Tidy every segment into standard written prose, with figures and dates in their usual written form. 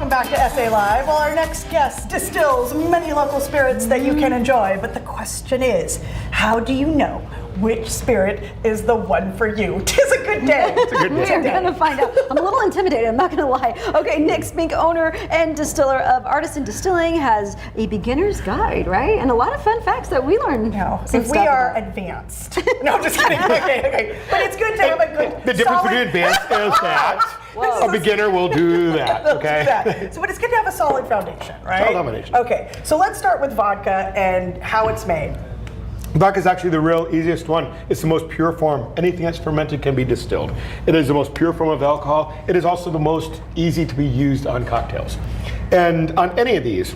welcome back to SA Live. Well, our next guest distills many local spirits that you can enjoy, but the question is, how do you know which spirit is the one for you? Tis a good day. It's a good day. We're going to find out. I'm a little intimidated, I'm not going to lie. Okay, Nick Spink, owner and distiller of Artisan Distilling, has a beginner's guide, right? And a lot of fun facts that we learned. No, if we are advanced. No, I'm just kidding. Okay. But it's good to have a good, The difference between advanced is that a beginner will do that, okay? So, but it's good to have a solid foundation, right? Solid foundation. Okay, so let's start with vodka and how it's made. Vodka is actually the real easiest one. It's the most pure form. Anything that's fermented can be distilled. It is the most pure form of alcohol. It is also the most easy to be used on cocktails. And on any of these,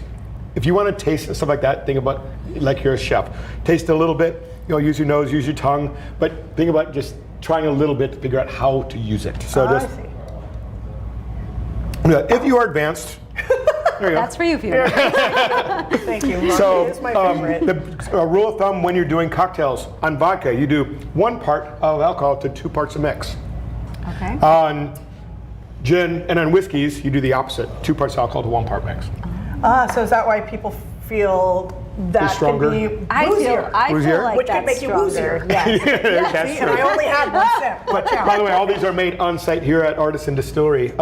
if you want to taste and stuff like that, think about like you're a chef. Taste a little bit, use your nose, use your tongue, but think about just trying a little bit to figure out how to use it. So I see. If you are advanced, there you go. That's for you, Peter. Thank you. So It's my favorite. the rule of thumb when you're doing cocktails on vodka, you do 1 part of alcohol to 2 parts of mix. Okay. On gin and on whiskeys, you do the opposite, 2 parts alcohol to 1 part mix. So is that why people feel that stronger? can be I boozier? feel Boozier? like Which that's could make you stronger. woozier. Yes. That's See, true. and I only had 1 sip. But by the way, all these are made on site here at Artisan Distillery.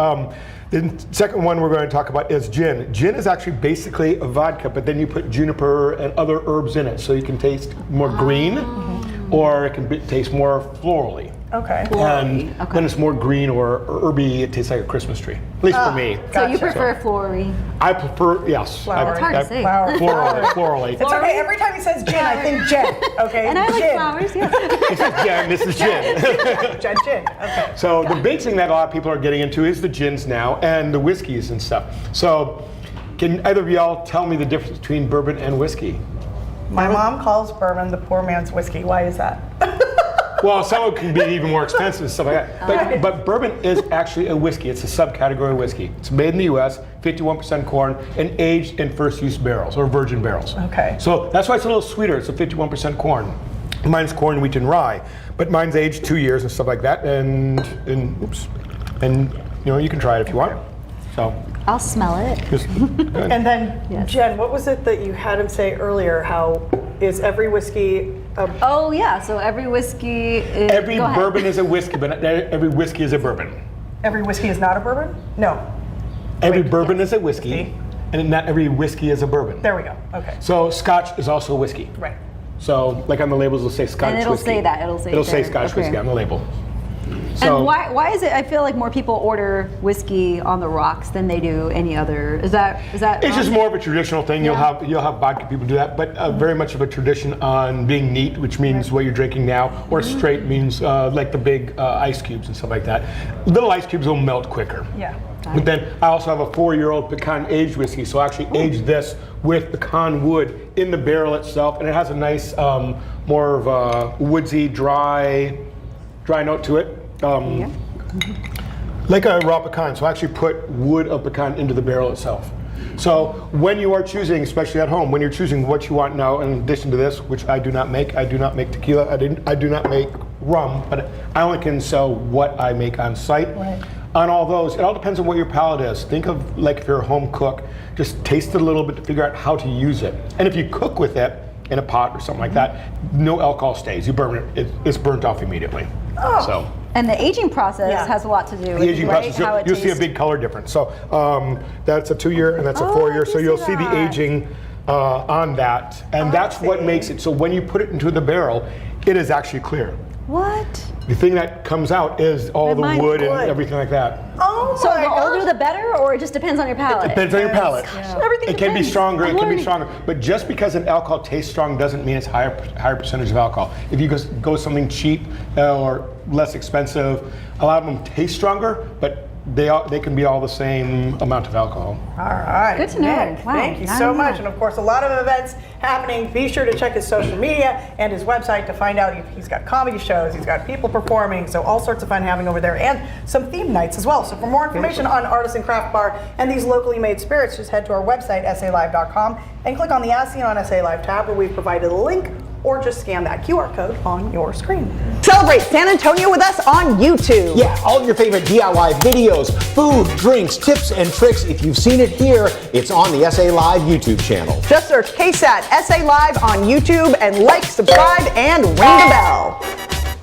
The second one we're going to talk about is gin. Gin is actually basically a vodka, but then you put juniper and other herbs in it, so you can taste more green, or it can taste more florally. Okay. And when it's more green or herby, it tastes like a Christmas tree. At least for me. So you Gotcha. prefer flory. I prefer, yes. Flowery. That's hard to say. Florally. It's okay. Every time he says gin, I think gin. Okay. And I like gin. flowers, yes. This is gin, this is gin. Gin. Okay. So the big thing that a lot of people are getting into is the gins now and the whiskeys and stuff. So can either of y'all tell me the difference between bourbon and whiskey? My mom calls bourbon the poor man's whiskey. Why is that? Well, some of it can be even more expensive and stuff like that. But bourbon is actually a whiskey. It's a subcategory of whiskey. It's made in the U.S., 51% corn, and aged in first use barrels or virgin barrels. Okay. So that's why it's a little sweeter. It's a 51% corn. Mine's corn, wheat, and rye. But mine's aged 2 years and stuff like that. And you can try it if you want. So I'll smell it. just good. And then, Yes. Jen, what was it that you had him say earlier? How is every whiskey Oh yeah, so every whiskey is... Every go ahead. bourbon is a whiskey, but not every whiskey is a bourbon. every whiskey is not a bourbon? No. Every bourbon is a whiskey, Whiskey. and not every whiskey is a bourbon. There we go. Okay. So Scotch is also a whiskey. Right. So like on the labels, it'll say Scotch And it'll whiskey. say that, it'll say It'll it say there. Scotch Okay. whiskey on the label. So And why is it, I feel like more people order whiskey on the rocks than they do any other, is that it's just more of a traditional thing. Yeah. You'll have vodka people do that, but very much of a tradition on being neat, which means what you're drinking now, or straight means like the big ice cubes and stuff like that. Little ice cubes will melt quicker. Yeah. But then I also have a 4-year-old pecan aged whiskey, so I actually aged this with pecan wood in the barrel itself, and it has a nice, more of a woodsy, dry note to it. Like a raw pecan, so I actually put wood of pecan into the barrel itself. So when you are choosing, especially at home, when you're choosing what you want now, in addition to this, which I do not make tequila, I do not make rum, but I only can sell what I make on site. Right. On all those, it all depends on what your palate is. Think of like if you're a home cook, just taste it a little bit to figure out how to use it. And if you cook with it in a pot or something like that, no alcohol stays. You burn it, it's burnt off immediately. Oh. So. And the aging process Yeah. has a lot to do with The aging right? process, how it you'll see a tastes. big color difference. So that's a 2-year and that's a 4-year. I So can you'll see see the that. aging on that. And I that's what see. makes it, so when you put it into the barrel, it is actually clear. What? The thing that comes out is all the mine's wood and wood. everything like that. Oh So my the older gosh. the better, or it just depends on your palate? Depends on your palate. Everything It can be depends. stronger, I'm it can be learning. stronger. But just because an alcohol tastes strong doesn't mean it's higher percentage of alcohol. If you go something cheap or less expensive, a lot of them taste stronger, but they can be all the same amount of alcohol. All right. Good to know. Nick, Wow, thank you I so don't know. much. And of course, a lot of events happening. Be sure to check his social media and his website to find out. He's got comedy shows, he's got people performing, so all sorts of fun happening over there, and some theme nights as well. So for more information on Artisan Craft Bar and these locally made spirits, just head to our website, salive.com, and click on the As Seen on SA Live tab, where we've provided a link or just scan that QR code on your screen. Celebrate San Antonio with us on YouTube. Yeah, all of your favorite DIY videos, food, drinks, tips, and tricks. If you've seen it here, it's on the SA Live YouTube channel. Just search KSAT SA Live on YouTube and like, subscribe, and ring the bell.